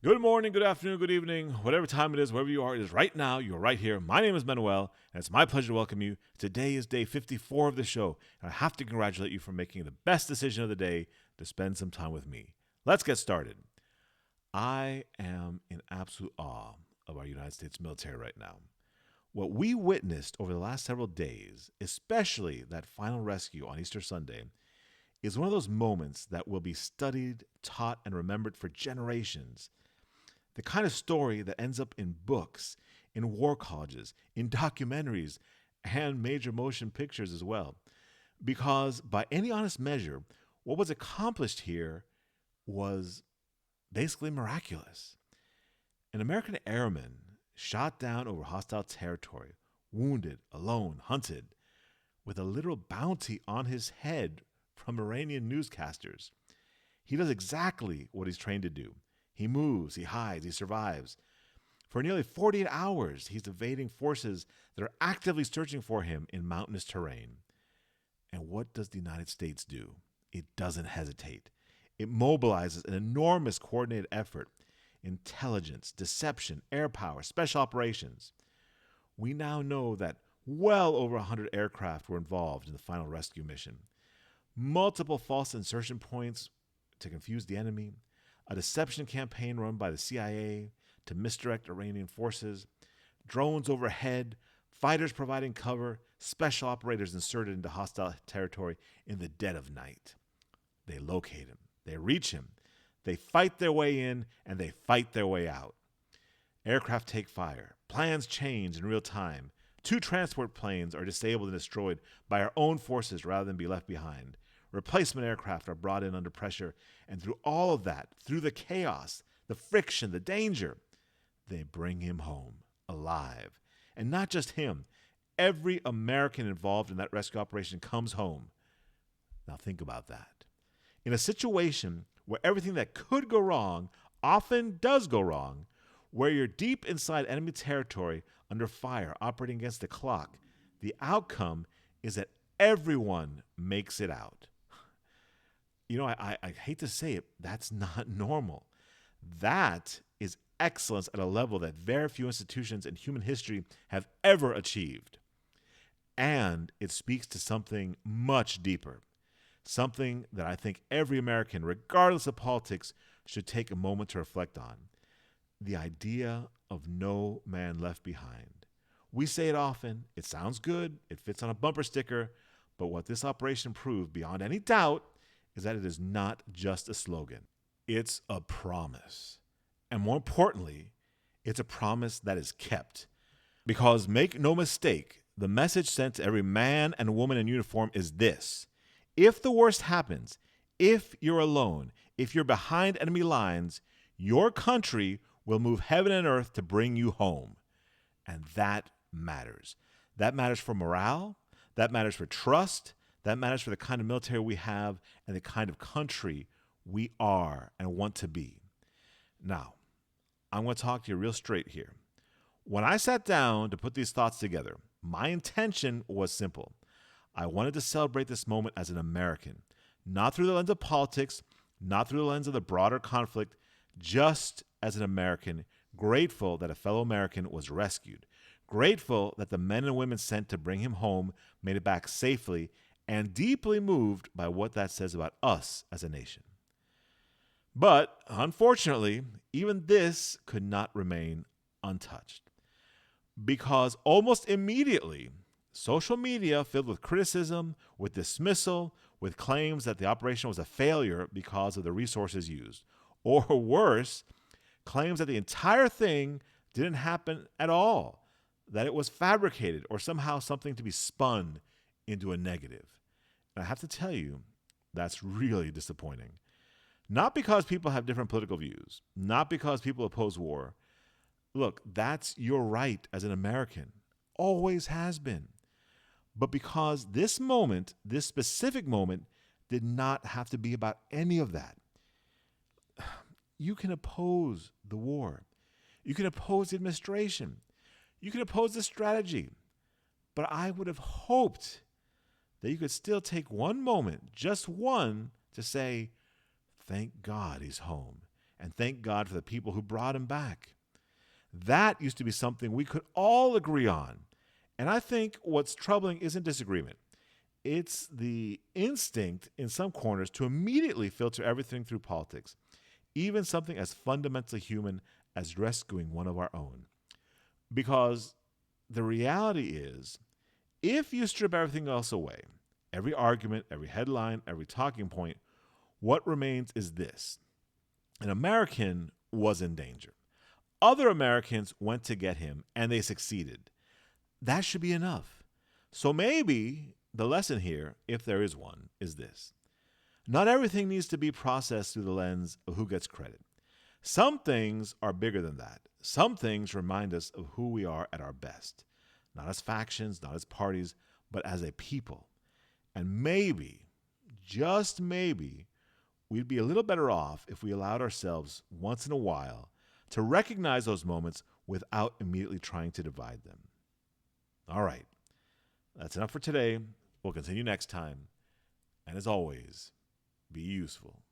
Good morning, good afternoon, good evening, whatever time it is, wherever you are, it is right now. You're right here. My name is Manuel, and it's my pleasure to welcome you. Today is day 54 of the show, and I have to congratulate you for making the best decision of the day to spend some time with me. Let's get started. I am in absolute awe of our United States military right now. What we witnessed over the last several days, especially that final rescue on Easter Sunday, is one of those moments that will be studied, taught, and remembered for generations. The kind of story that ends up in books, in war colleges, in documentaries, and major motion pictures as well. Because by any honest measure, what was accomplished here was basically miraculous. An American airman shot down over hostile territory, wounded, alone, hunted, with a literal bounty on his head from Iranian newscasters. He does exactly what he's trained to do. He moves, he hides, he survives. For nearly 48 hours, he's evading forces that are actively searching for him in mountainous terrain. And what does the United States do? It doesn't hesitate. It mobilizes an enormous coordinated effort: intelligence, deception, air power, special operations. We now know that well over 100 aircraft were involved in the final rescue mission. Multiple false insertion points to confuse the enemy, a deception campaign run by the CIA to misdirect Iranian forces, drones overhead, fighters providing cover, special operators inserted into hostile territory in the dead of night. They locate him, they reach him, they fight their way in, and they fight their way out. Aircraft take fire, plans change in real time. 2 transport planes are disabled and destroyed by our own forces rather than be left behind. Replacement aircraft are brought in under pressure, and through all of that, through the chaos, the friction, the danger, they bring him home, alive. And not just him. Every American involved in that rescue operation comes home. Now think about that. In a situation where everything that could go wrong often does go wrong, where you're deep inside enemy territory under fire, operating against the clock, the outcome is that everyone makes it out. I hate to say it, that's not normal. That is excellence at a level that very few institutions in human history have ever achieved. And it speaks to something much deeper, something that I think every American, regardless of politics, should take a moment to reflect on: the idea of no man left behind. We say it often, it sounds good, it fits on a bumper sticker, but what this operation proved beyond any doubt is that it is not just a slogan. It's a promise. And more importantly, it's a promise that is kept. Because make no mistake, the message sent to every man and woman in uniform is this: if the worst happens, if you're alone, if you're behind enemy lines, your country will move heaven and earth to bring you home. And that matters. That matters for morale. That matters for trust. That matters for the kind of military we have and the kind of country we are and want to be. Now, I'm going to talk to you real straight here. When I sat down to put these thoughts together, my intention was simple. I wanted to celebrate this moment as an American, not through the lens of politics, not through the lens of the broader conflict, just as an American, grateful that a fellow American was rescued, grateful that the men and women sent to bring him home made it back safely, and deeply moved by what that says about us as a nation. But, unfortunately, even this could not remain untouched. Because almost immediately, social media filled with criticism, with dismissal, with claims that the operation was a failure because of the resources used. Or worse, claims that the entire thing didn't happen at all, that it was fabricated or somehow something to be spun into a negative. And I have to tell you, that's really disappointing. Not because people have different political views, not because people oppose war. Look, that's your right as an American. Always has been. But because this moment, this specific moment, did not have to be about any of that. You can oppose the war. You can oppose the administration. You can oppose the strategy. But I would have hoped that you could still take one moment, just one, to say, thank God he's home. and thank God for the people who brought him back. That used to be something we could all agree on. And I think what's troubling isn't disagreement. It's the instinct in some corners to immediately filter everything through politics, even something as fundamentally human as rescuing one of our own. Because the reality is, if you strip everything else away, every argument, every headline, every talking point, what remains is this: an American was in danger. Other Americans went to get him, and they succeeded. That should be enough. So maybe the lesson here, if there is one, is this: not everything needs to be processed through the lens of who gets credit. Some things are bigger than that. Some things remind us of who we are at our best, not as factions, not as parties, but as a people. And maybe, just maybe, we'd be a little better off if we allowed ourselves once in a while to recognize those moments without immediately trying to divide them. All right, that's enough for today. We'll continue next time. And as always, be useful.